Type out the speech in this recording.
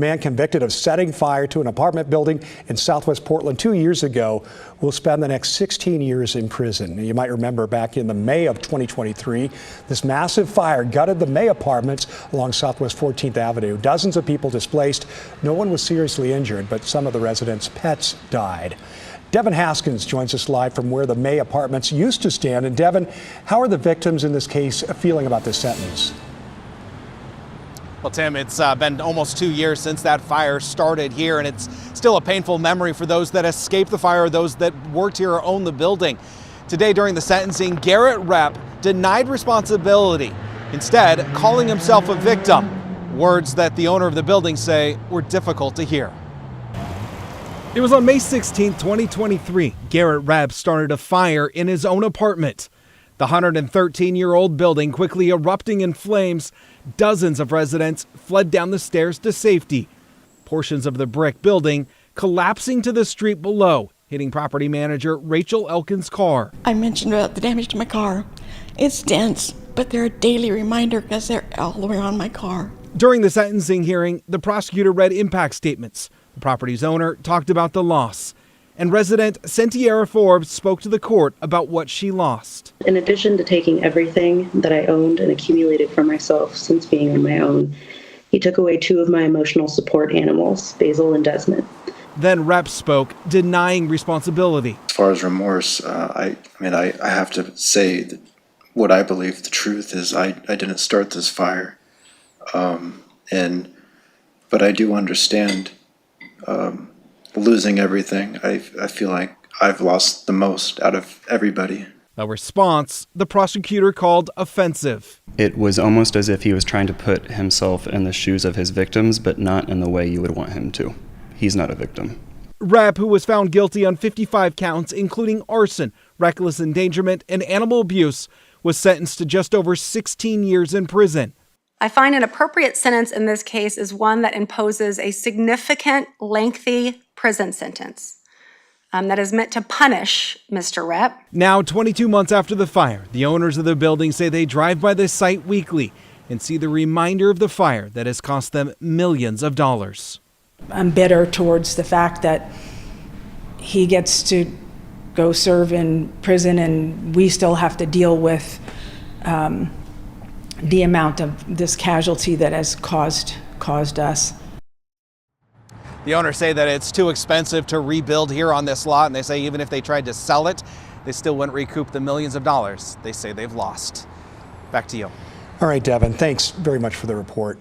Man convicted of setting fire to an apartment building in Southwest Portland 2 years ago will spend the next 16 years in prison. You might remember back in the May of 2023, this massive fire gutted the May apartments along Southwest 14th Avenue. Dozens of people displaced. No one was seriously injured, but some of the residents' pets died. Devin Haskins joins us live from where the May apartments used to stand. And Devin, how are the victims in this case feeling about this sentence? Well, Tim, it's been almost 2 years since that fire started here, and it's still a painful memory for those that escaped the fire or those that worked here or owned the building. Today, during the sentencing, Garrett Repp denied responsibility, instead calling himself a victim, words that the owner of the building say were difficult to hear. It was on May 16, 2023. Garrett Repp started a fire in his own apartment. The 113-year-old building quickly erupting in flames. Dozens of residents fled down the stairs to safety. Portions of the brick building collapsing to the street below, hitting property manager Rachel Elkin's car. I mentioned about the damage to my car. It's dense, but they're a daily reminder because they're all the way around my car. During the sentencing hearing, the prosecutor read impact statements. The property's owner talked about the loss. And resident Centiera Forbes spoke to the court about what she lost. In addition to taking everything that I owned and accumulated for myself since being on my own, he took away 2 of my emotional support animals, Basil and Desmond. Then Repp spoke, denying responsibility. As far as remorse, I have to say that what I believe the truth is I didn't start this fire. But I do understand losing everything. I feel like I've lost the most out of everybody. A response the prosecutor called offensive. It was almost as if he was trying to put himself in the shoes of his victims, but not in the way you would want him to. He's not a victim. Repp, who was found guilty on 55 counts, including arson, reckless endangerment, and animal abuse, was sentenced to just over 16 years in prison. I find an appropriate sentence in this case is one that imposes a significant, lengthy prison sentence that is meant to punish Mr. Repp. Now, 22 months after the fire, the owners of the building say they drive by this site weekly and see the reminder of the fire that has cost them millions of dollars. I'm bitter towards the fact that he gets to go serve in prison and we still have to deal with the amount of this casualty that has caused us. The owners say that it's too expensive to rebuild here on this lot, and they say even if they tried to sell it, they still wouldn't recoup the millions of dollars they say they've lost. Back to you. All right, Devin, thanks very much for the report.